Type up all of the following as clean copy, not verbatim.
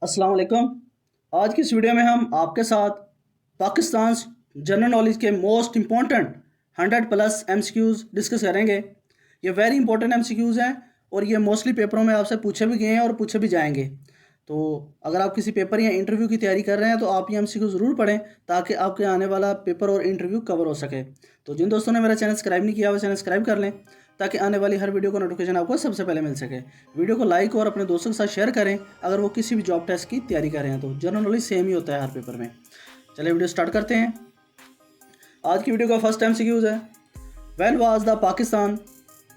अस्सलाम वालेकुम। आज की इस वीडियो में हम आपके साथ पाकिस्तान जनरल नॉलेज के मोस्ट इम्पॉर्टेंट 100+ एमसीक्यूज़ डिस्कस करेंगे। ये वेरी इंपॉर्टेंट एमसीक्यूज़ हैं और ये मोस्टली पेपरों में आपसे पूछे भी गए हैं और पूछे भी जाएंगे। तो अगर आप किसी पेपर या इंटरव्यू की तैयारी कर रहे हैं तो आप ये एमसीक्यू ज़रूर पढ़ें ताकि आपके आने वाला पेपर और इंटरव्यू कवर हो सके। तो जिन दोस्तों ने मेरा चैनल सब्सक्राइब नहीं किया वो चैनल सब्सक्राइब कर लें ताकि आने वाली हर वीडियो का नोटिफिकेशन आपको सबसे पहले मिल सके। वीडियो को लाइक और अपने दोस्तों के साथ शेयर करें अगर वो किसी भी जॉब टेस्ट की तैयारी कर रहे हैं। तो जनरल नॉलेज सेम ही होता है हर पेपर में। चलिए वीडियो स्टार्ट करते हैं। आज की वीडियो का फर्स्ट एमसीक्यूज है, when was the Pakistan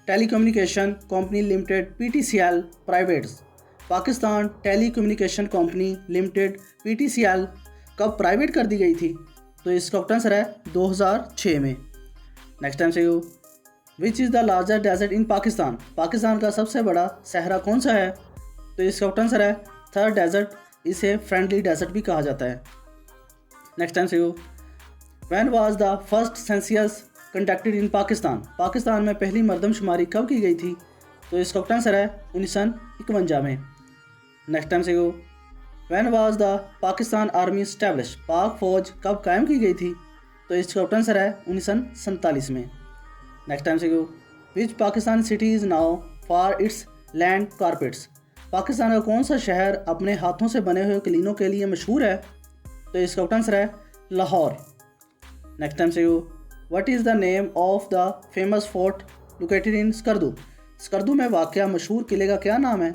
telecommunication company limited PTCL privates. Pakistan telecommunication company limited PTCL कब प्राइवेट कर दी गई थी? तो इसका आंसर है 2006 में। Next MCQ, which is the largest desert in Pakistan. Pakistan का सबसे बड़ा सहरा कौन सा है? तो इसका आंसर है थर्ड डेजर्ट, इसे फ्रेंडली डेजर्ट भी कहा जाता है। Next MCQ, when was the first census conducted in Pakistan. Pakistan में पहली मरदमशुमारी कब की गई थी? तो इसका आंसर है 1951 में। Next MCQ, when was the Pakistan army establish. पाक फौज कब कायम की गई थी? तो इसका आंसर है 1947 में। Next MCQ, which Pakistan city is known for it's land carpets. Pakistan का कौन सा शहर अपने हाथों से बने हुए कलीनों के लिए मशहूर है? तो इसका आंसर है Lahore. Next MCQ, what is the name of the famous fort located in Skardu. Skardu में वाक़या मशहूर किले का क्या नाम है?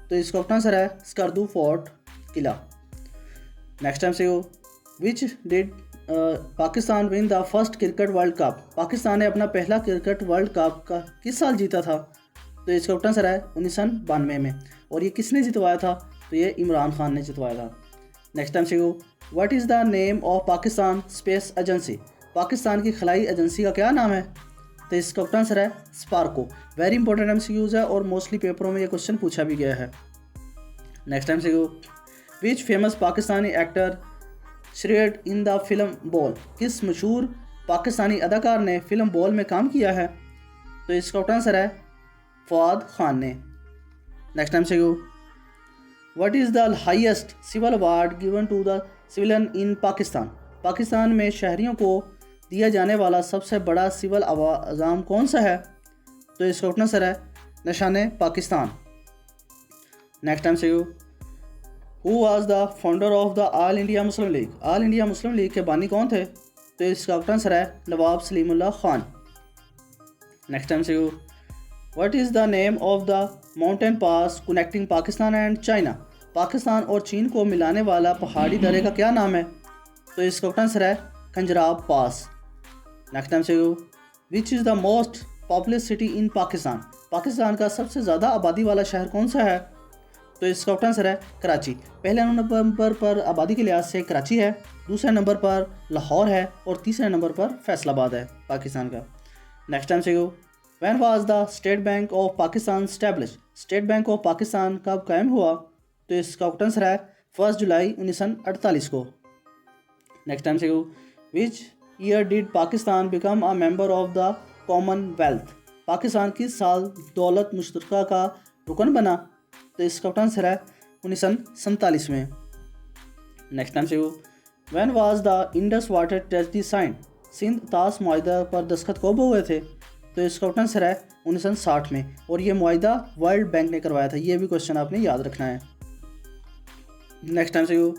तो इसका आंसर है Skardu fort Qila. Next MCQ, which did Pakistan win the first cricket world cup. Pakistan ने अपना पहला क्रिकेट वर्ल्ड कप का किस साल जीता था? तो इसका आंसर है 1992 में। और ये किसने जितवाया था? तो ये इमरान खान ने जितवाया था। Next MCQ, what is the name of Pakistan space agency. Pakistan की खलाई एजेंसी का क्या नाम है? तो इसका आंसर है स्पार्को। वेरी इंपॉर्टेंट एमसीक्यूज़ है और मोस्टली पेपरों में ये क्वेश्चन पूछा भी गया है। Next MCQ, which famous Pakistani actor shared in the film ball. किस मशहूर पाकिस्तानी अदाकार ने फिल्म बॉल में काम किया है? तो इसका आंसर है फवाद खान ने। Next MCQ, what is the highest civil award given to the civilian in Pakistan. Pakistan में शहरियों को दिया जाने वाला सबसे बड़ा सिविल अवाज़ाम कौन सा है? तो इसका आंसर है Nishan Pakistan. Next MCQ, who was the founder of the All India Muslim League. All India Muslim League के बानी कौन थे? तो इसका आंसर है Nawab Salimullah Khan. Next MCQ, what is the name of the mountain pass connecting Pakistan and China. Pakistan और चीन को मिलाने वाला पहाड़ी दर्रे का क्या नाम है? तो इसका आंसर है Khunjerab pass. Next MCQ, which is the most popular city in Pakistan. Pakistan का सबसे ज़्यादा आबादी वाला शहर कौन सा है? तो इसका आंसर है कराची। पहले नंबर पर आबादी के लिहाज से कराची है, दूसरे नंबर पर लाहौर है और तीसरे नंबर पर फैसलाबाद है पाकिस्तान का। Next MCQ, when was the state bank of Pakistan establish. State bank of Pakistan कब कायम हुआ? तो इसका आंसर है 1 जुलाई 1948 को। Next MCQ, which year did Pakistan become a member of the Commonwealth. Pakistan किस साल दौलत मुश्तरका का रुकन बना? तो इसका आंसर है 1947 में। Next MCQ, when was the Indus water tragedy sign. Sindh ताश मुआहदा पर दस्तखत कब हुए थे? तो इसका आंसर है 1960 में और ये मुआहदा वर्ल्ड बैंक ने करवाया था। ये भी क्वेश्चन आपने याद रखना है। Next MCQ,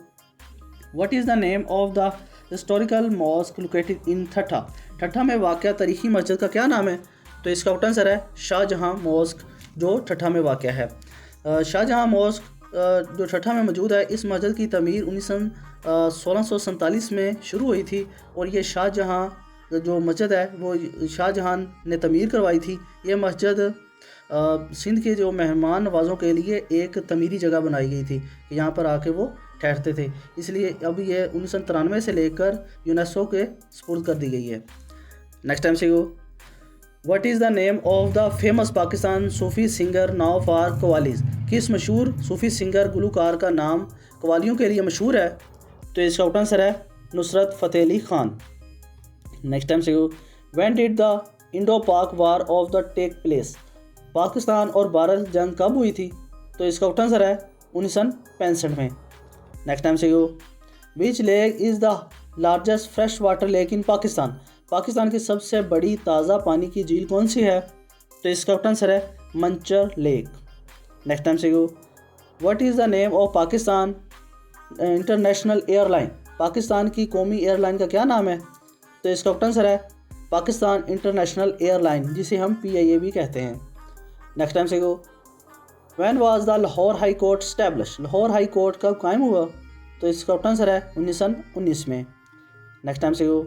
what is the name of the historical mosque located in Thatta. Thatta में वाक़या तारीखी मस्जिद का क्या नाम है? तो इसका आंसर है शाहजहाँ मॉस्क जो ठट्ठा में वाक़या है। शाहजहाँ मॉस्क जो ठट्ठा में मौजूद है, इस मस्जिद की तमीर 1647 में शुरू हुई थी और ये शाहजहाँ जो मस्जिद है वो शाहजहाँ ने तमीर करवाई थी। ये मस्जिद सिंध के जो मेहमान नवाज़ों के लिए एक तमीरी जगह बनाई गई थी, यहाँ पर आके वो ठहरते थे, इसलिए अब ये 1993 से लेकर यूनेस्को के सुपुर्द कर दी गई है। Next MCQ, what is the name of the famous Pakistan Sufi singer known for qawwalis. किस मशहूर सूफ़ी सिंगर गुलकार का नाम कवालियों के लिए मशहूर है? तो इसका आंसर है Nusrat Fateh Ali Khan. Next MCQ, when did the Indo Pak war of the take place. Pakistan और भारत जंग कब हुई थी? तो इसका आंसर है 1965 में। नेक्स्ट टाइम से you which lake is the largest fresh water lake in Pakistan. Pakistan की सबसे बड़ी ताज़ा पानी की झील कौन सी है? तो इसका आंसर है मंचर लेक। नेक्स्ट टाइम से you what is the name of Pakistan international airline. Pakistan की कौमी एयरलाइन का क्या नाम है? तो इसका आंसर है पाकिस्तान इंटरनेशनल एयरलाइन, जिसे हम PIA भी कहते हैं। नेक्स्ट टाइम से go when was the Lahore high court establish. Lahore high court कब कायम हुआ? तो इसका आंसर है 1919 में। नेक्स्ट टाइम से go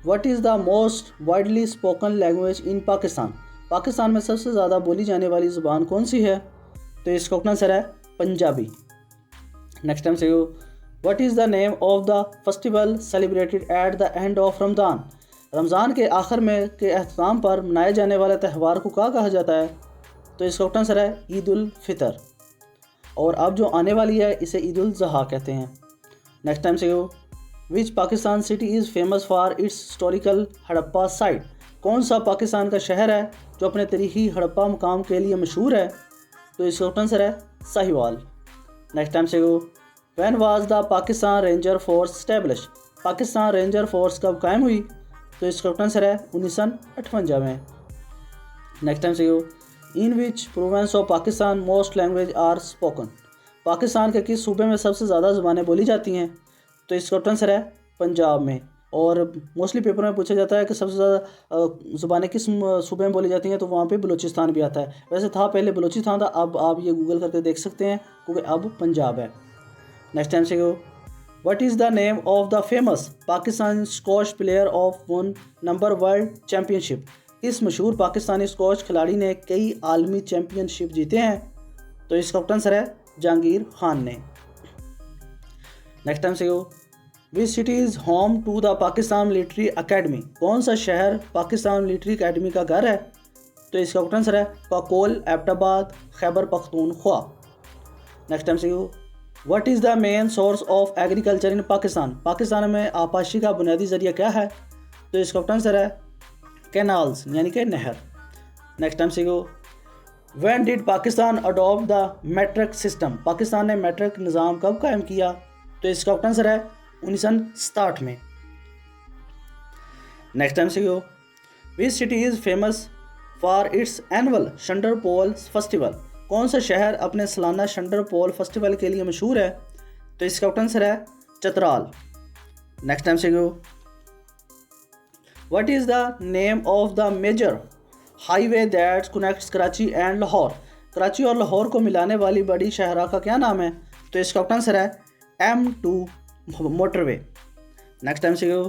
what is the most widely spoken language in Pakistan. Pakistan में सबसे ज़्यादा बोली जाने वाली ज़ुबान कौन सी है? तो इसका आंसर है पंजाबी। नेक्स्ट टाइम से go what is the name of the festival celebrated at the end of Ramzan. Ramzan के आखिर में के अख्ताम पर मनाए जाने वाले त्यौहार को क्या कहा जाता है? तो इसका आंसर है ईद उल फितर, और अब जो आने वाली है इसे ईद उल ज़ुहा कहते हैं। नेक्स्ट टाइम से go which Pakistan city is famous for its historical Harappa site. कौन सा पाकिस्तान का शहर है जो अपने तारीखी हड़प्पा मकाम के लिए मशहूर है? तो इसका आंसर है साहिवाल। नेक्स्ट टाइम से go when was the Pakistan ranger force establish. Pakistan ranger force कब कायम हुई? तो इसका आंसर है 1958 में। नेक्स्ट टाइम से go in which province of Pakistan most language are spoken. Pakistan के किस सूबे में सबसे ज़्यादा ज़ुबानें बोली जाती हैं? तो इसका आंसर है पंजाब में। और मोस्टली पेपर में पूछा जाता है कि सबसे ज़्यादा ज़ुबानें किस सूबे में बोली जाती हैं, तो वहाँ पे बलूचिस्तान भी आता है। वैसे था पहले बलूचिस्तान था, अब आप ये गूगल करके देख सकते हैं क्योंकि अब पंजाब है। नेक्स्ट टाइम से go what is the name of the famous Pakistan squash player of one number world championship. इस मशहूर पाकिस्तानी स्क्वॉश खिलाड़ी ने कई आलमी चैम्पियनशिप जीते हैं? तो इसका आंसर है जहांगीर खान ने। नेक्स्ट टाइम से go which city is home to the Pakistan Military Academy. कौन सा शहर पाकिस्तान मिलिट्री अकेडमी का घर है? तो इसका आंसर है काकोल, एबटाबाद, खैबर पख्तूनख्वा। नेक्स्ट टाइम से go what is the main source of agriculture in Pakistan. Pakistan में आपाशी का बुनियादी ज़रिया क्या है? तो इसका आंसर है कैनाल्स, यानी कि नहर। नेक्स्ट टाइम से go when did Pakistan adopt the matric system. Pakistan ने मैट्रिक निज़ाम कब कायम किया? तो इसका आंसर है 1967 में। नेक्स्ट टाइम से go which city is famous for its annual Shandur polo festival. कौन सा शहर अपने सालाना शंडर पोल फेस्टिवल के लिए मशहूर है? तो इसका आंसर है चतराल। नेक्स्ट टाइम से go what is the name of the major highway that connects Karachi and Lahore. Karachi और लाहौर को मिलाने वाली बड़ी शाहराह का क्या नाम है? तो इसका आंसर है M2 मोटरवे। नेक्स्ट टाइम से go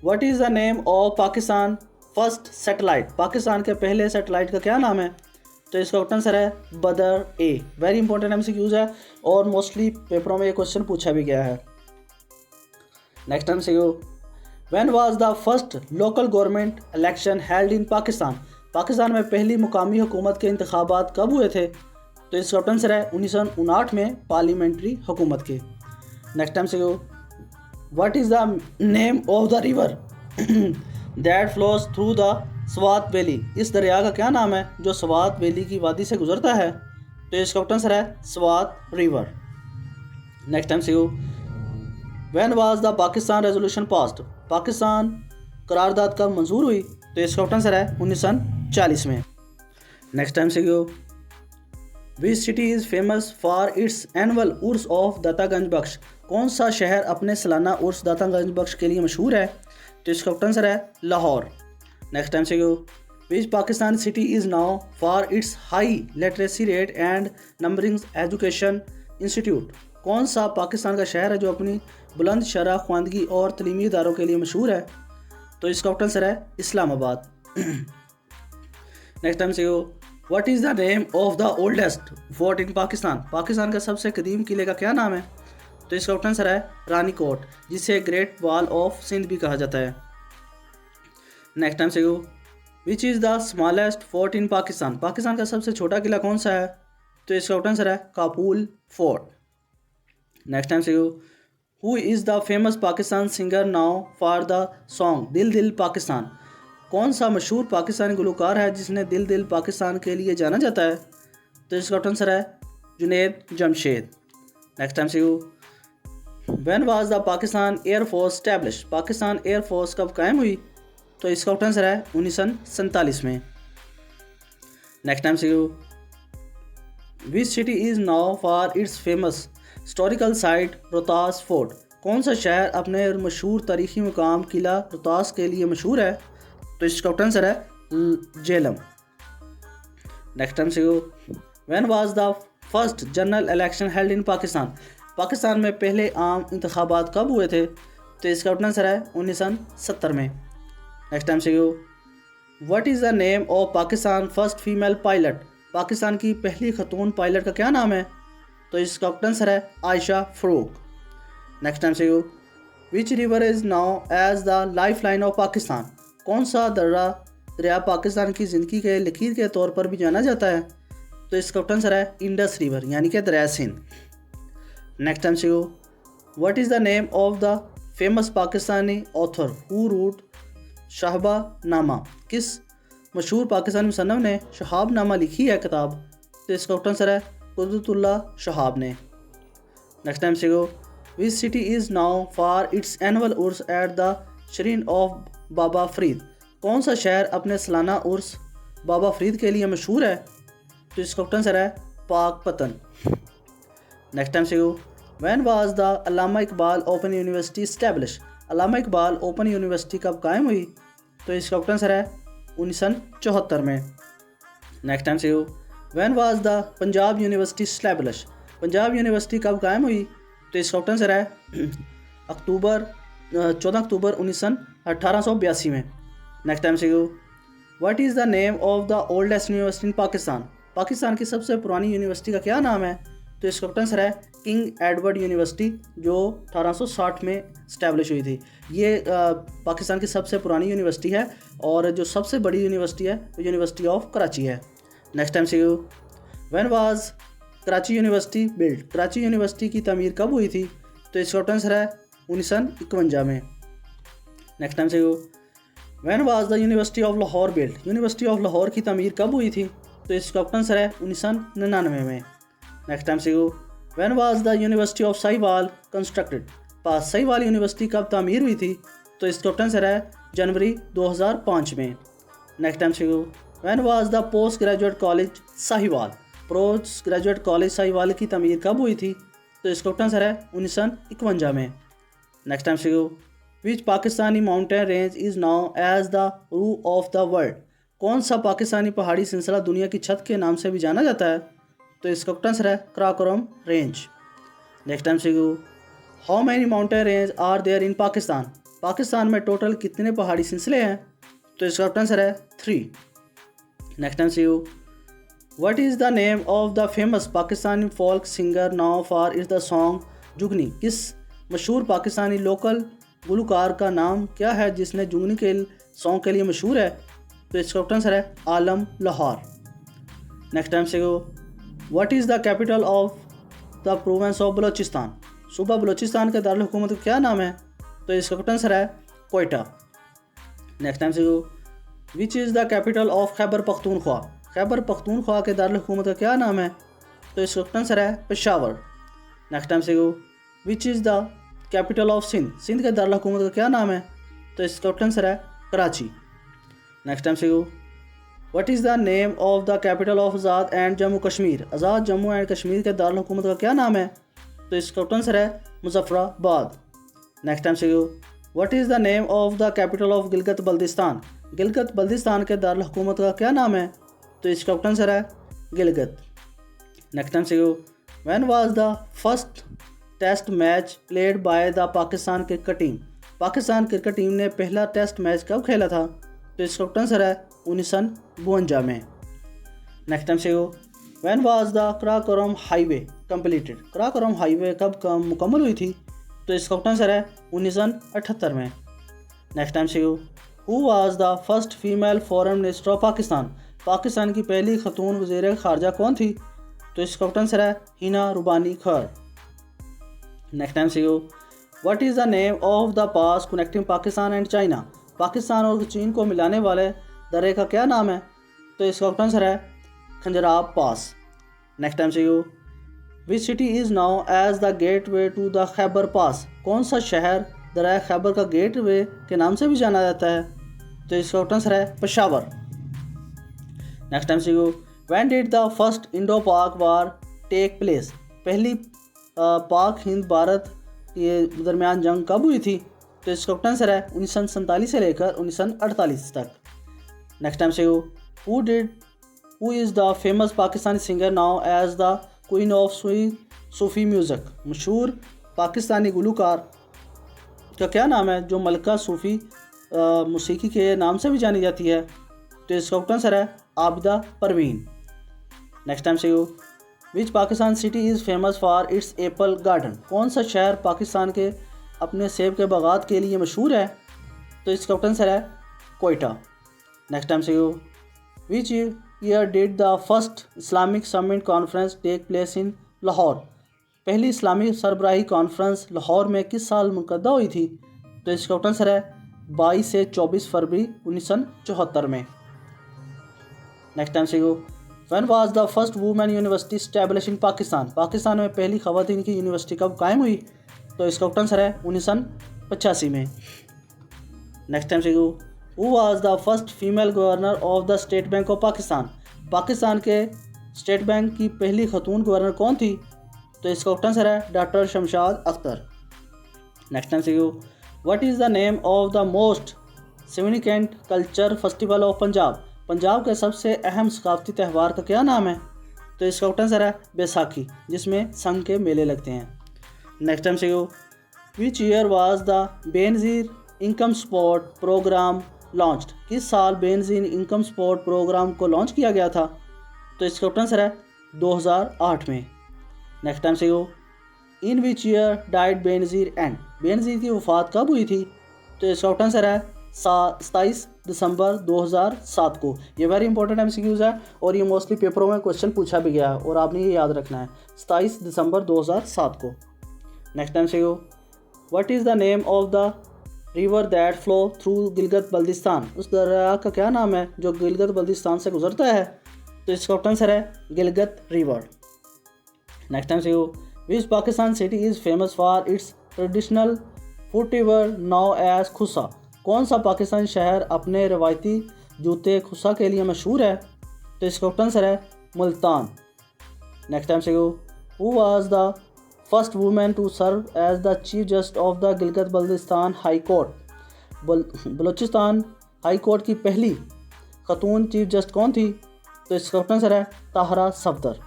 what is the name of Pakistan first satellite. Pakistan के पहले सैटेलाइट का क्या नाम है? तो इसका आंसर है बदर A। वेरी इंपॉर्टेंट MCQs है और मोस्टली पेपरों में ये क्वेश्चन पूछा भी गया है। नेक्स्ट टाइम से go when was the first local government election held in Pakistan. Pakistan में पहली मुकामी हुकूमत के इंतखाबात कब हुए थे? तो इसका आंसर है 1959 में पार्लियामेंट्री हुकूमत के। नेक्स्ट टाइम से go what is the name of the river that flows through the Swat valley. इस दरिया का क्या नाम है जो स्वात वैली की वादी से गुजरता है? तो इसका आंसर है स्वात रिवर। नेक्स्ट टाइम से go when was the Pakistan resolution passed. Pakistan करारदाद कब मंजूर हुई? तो इसका आंसर है 1940 में। नेक्स्ट टाइम से go which city is famous for its annual urs of Data Ganj Bakhsh. कौन सा शहर अपने सालाना उर्स दातागंज बख्श के लिए मशहूर है? तो इसका आंसर है लाहौर। नेक्स्ट टाइम से go which Pakistan city is known for its high literacy rate and numbering education institute. कौन सा पाकिस्तान का शहर है जो अपनी बुलंद शरह ख्वानदगी और तलीमी इदारों के लिए मशहूर है? तो इसका आंसर है इस्लामाबाद। नेक्स्ट टाइम से go what is the name of the oldest fort in Pakistan. Pakistan का सबसे कदीम किले का क्या नाम है? तो इसका आंसर है रानी कोट, जिसे ग्रेट वॉल ऑफ सिंध भी कहा जाता है। नेक्स्ट टाइम से go which is the smallest fort in Pakistan. Pakistan का सबसे छोटा किला कौन सा है? तो इसका आंसर है काबुल फोर्ट। नेक्स्ट टाइम से go who is the famous Pakistan singer known for the song दिल दिल पाकिस्तान। कौन सा मशहूर पाकिस्तानी गुलकार है जिसने दिल दिल पाकिस्तान के लिए जाना जाता है? तो इसका आंसर है जुनैद जमशेद। नेक्स्ट टाइम से go when was the Pakistan air force establish, Pakistan air force कब कायम हुई? तो इसका आंसर है 1947 में। नेक्स्ट टाइम से which city is known for it's famous historical site Rohtas fort, कौन सा शहर अपने मशहूर तारीखी मुकाम किला रोहतास के लिए मशहूर है? तो इसका आंसर है झेलम। नेक्स्ट टाइम से when was the first general election held in Pakistan, Pakistan में पहले आम इंतखाबात कब हुए थे? तो इसका आंसर है 1970 में। Next time say what is the name of Pakistan first female pilot, Pakistan की पहली खतून पायलट का क्या नाम है? तो इसका आंसर है आयशा फ़रूक। नेक्स्ट टाइम से which river is known as the life line of Pakistan, कौन सा दरिया पाकिस्तान की ज़िंदगी के लकीर के तौर पर भी जाना जाता है? तो इसका आंसर है इंडस रिवर यानी कि दरिया Sindh. Next time say what is the name of the famous Pakistani author who wrote Shahabnama, किस मशहूर पाकिस्तानी मुसन्निफ ने शहाबनामा लिखी है किताब? तो इसका आंसर है कुदरतुल्लाह शहाब ने। नेक्स्ट टाइम से which city is known for its annual urs at the shrine of Baba Farid, कौन सा शहर अपने सालाना उर्स बाबा फरीद के लिए मशहूर है? तो इसका आंसर है पाकपतन। नेक्स्ट टाइम से when was the Allama Iqbal open university establish, Allama Iqbal open university कब कायम हुई? तो इसका आंसर है 1974 में। नेक्स्ट टाइम से when was the Punjab university establish, Punjab university कब कायम हुई? तो इसका आंसर है 14 अक्टूबर 1882 में। Next time say what is the name of the oldest university in Pakistan, Pakistan की सबसे पुरानी यूनिवर्सिटी का क्या नाम है? तो इसका आंसर है किंग एडवर्ड यूनिवर्सिटी जो 1860 में इस्टेब्लिश हुई थी। ये पाकिस्तान की सबसे पुरानी यूनिवर्सिटी है और जो सबसे बड़ी यूनिवर्सिटी है वो यूनिवर्सिटी ऑफ कराची है। नेक्स्ट टाइम से when was Karachi university build, Karachi university की तमीर कब हुई थी? तो इसका आंसर है 1951 में। नेक्स्ट टाइम से when was the university of Lahore build, university of Lahore की तमीर कब हुई थी? तो इसका आंसर है 1999 में। नेक्स्ट टाइम से when was the university of Sahiwal constructed, pass Sahiwal university कब तामीर हुई थी? तो इसका आंसर है जनवरी 2005 में। नेक्स्ट टाइम से when was the post graduate college Sahiwal, post graduate college Sahiwal की तमीर कब हुई थी? तो इसका आंसर है 1951 में। नेक्स्ट टाइम से which Pakistani mountain range is known as the roof of the world, कौन सा पाकिस्तानी पहाड़ी सिलसिला दुनिया की छत के नाम से भी जाना जाता है? तो इसका आंसर है कराकोरम रेंज। नेक्स्ट टाइम से how many mountain range are there in Pakistan, Pakistan में टोटल कितने पहाड़ी सिलसिले हैं? तो इसका आंसर है 3। Next time say what is the name of the famous Pakistani folk singer known for is the song Jugni, किस मशहूर पाकिस्तानी लोकल गुलकार का नाम क्या है जिसने जुगनी के सॉन्ग के लिए मशहूर है? तो इसका आंसर है आलम Lahore. Next time say what is the capital of the province of Balochistan, सूबा बलोचिस्तान के दारुल हुकूमत का क्या नाम है? तो इसका आंसर है कोयटा। नेक्स्ट टाइम से which is the capital of Khyber Pakhtunkhwa, Khyber Pakhtunkhwa के दारुल हुकूमत का क्या नाम है? तो इसका आंसर है पेशावर। नेक्स्ट टाइम से which is the capital of Sindh, Sindh के दारुल हुकूमत का क्या नाम है? तो इसका आंसर है Karachi. Next time say what is the name of the capital of Azad and Jammu Kashmir, Azad Jammu and Kashmir के दारुल हुकूमत का क्या नाम है? तो इसका आंसर है Muzaffarabad. Next time say what is the name of the capital of Gilgit Baltistan, Gilgit Baltistan के दारुल हुकूमत का क्या नाम है? तो इसका आंसर है गिलगित। नेक्स्ट टाइम से when was the first test match played by the Pakistan cricket team, Pakistan cricket team ने पहला टेस्ट मैच कब खेला था? तो इसका आंसर है 1952 में। नेक्स्ट टाइम से when was the Karakoram highway completed, Karakoram highway कब मुकम्मल हुई थी? तो इसका आंसर है 1978 में। नेक्स्ट टाइम से who was the first female foreign minister of Pakistan, Pakistan की पहली खतून वज़ीर ख़ारजा कौन थी? तो इसका आंसर है हिना रुबानी खैर। Next time say what is the name of the pass connecting Pakistan and China, Pakistan और चीन को मिलाने वाले दर्रे का क्या नाम है? तो इसका आंसर है खंजराब पास। नेक्स्ट टाइम से which city is known as the gateway to the Khyber pass, कौन सा शहर दरिया खैबर का गेट वे के नाम से भी जाना जाता है? तो इसका आंसर है Peshawar. Next time see when did the first Indo Pak war take place, पहली पाक हिंद भारत के दरमियान जंग कब हुई थी? तो इसका आंसर है 1947 से लेकर 1948 तक। नेक्स्ट टाइम से who is the famous Pakistani singer known as the queen of Sufi music, मशहूर पाकिस्तानी गुलकार का क्या नाम है जो मलका सूफ़ी मौसीकी के नाम से भी जानी जाती है? तो इसका आंसर है आबिदा परवीन। नेक्स्ट टाइम से which Pakistan city is famous for its apple garden, कौन सा शहर पाकिस्तान के अपने सेब के बागात के लिए मशहूर है? तो इसका आंसर है कोयटा। नेक्स्ट टाइम से which year did the first Islamic summit conference take place in Lahore, पहली इस्लामी सरबराही कॉन्फ्रेंस लाहौर में किस साल मुनक़दा हुई थी? तो इसका आंसर है 22 से 24 फरवरी 1974 में। नेक्स्ट टाइम से when was the first women university establish in Pakistan, Pakistan में पहली ख़वातीन की यूनिवर्सिटी कब कायम हुई? तो इसका आंसर है 1985 में। नेक्स्ट टाइम से who was the first female governor of the state bank of Pakistan, Pakistan के स्टेट बैंक की पहली खतून गवर्नर कौन थी? तो इसका आंसर है doctor Shamshad Akhtar. Next time say what is the name of the most significant culture festival of Punjab, Punjab के सबसे अहम सकाफती त्यौहार का क्या नाम है? तो इसका आंसर है बैसाखी, जिसमें संघ के मेले लगते हैं। नेक्स्ट टाइम से which year was the Benazir income support program launched, किस साल बेनज़ीर इनकम सपोर्ट प्रोग्राम को लॉन्च किया गया था? तो इसका आंसर है 2008 में। Next time say in which year died Benazir and, Benazir की वफ़ात कब हुई थी? तो इसका आंसर है 27 दिसंबर 2007 को। ये वेरी इंपॉर्टेंट MCQs है और ये मोस्टली पेपरों में क्वेश्चन पूछा भी गया है और आपने ये याद रखना है 27 दिसंबर 2007 को। Next time say what is the name of the river that flow through Gilgit Baltistan, उस दरिया का क्या नाम है जो गिलगित बल्तिस्तान से गुजरता है? तो इसका आंसर है गिलगित रिवर। नेक्स्ट टाइम से which Pakistan city is famous for its traditional footwear known as khussa, कौन सा पाकिस्तानी शहर अपने रवायती जूते खुसा के लिए मशहूर है? तो इसका आंसर है मुल्तान। नेक्स्ट टाइम से who was the first women to serve as the chief justice of the Gilgit Baltistan high court, Balochistan high court की पहली खतून चीफ जस्टिस कौन थी? तो इसका आंसर है ताहरा सफदर।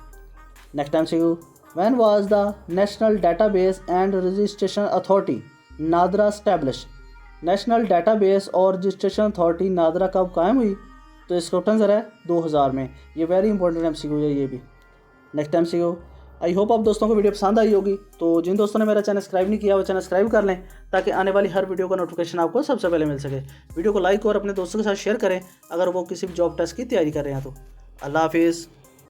नेक्स्ट टाइम से when was the national database and registration authority NADRA establish, national database और रजिस्ट्रेशन अथॉरिटी नादरा कब कायम हुई? तो इसका आंसर है 2000 में। ये वेरी इंपॉर्टेंट MCQ है ये भी। नेक्स्ट MCQ, आई होप आप दोस्तों को वीडियो पसंद आई होगी, तो जिन दोस्तों ने मेरा चैनल सब्सक्राइब नहीं किया वो चैनल सब्सक्राइब कर लें ताकि आने वाली हर वीडियो का नोटिफिकेशन आपको सबसे पहले मिल सके। वीडियो को लाइक और अपने दोस्तों के साथ शेयर करें अगर वो किसी भी जॉब टेस्ट की तैयारी कर रहे हैं तो। अल्लाह हाफिज़।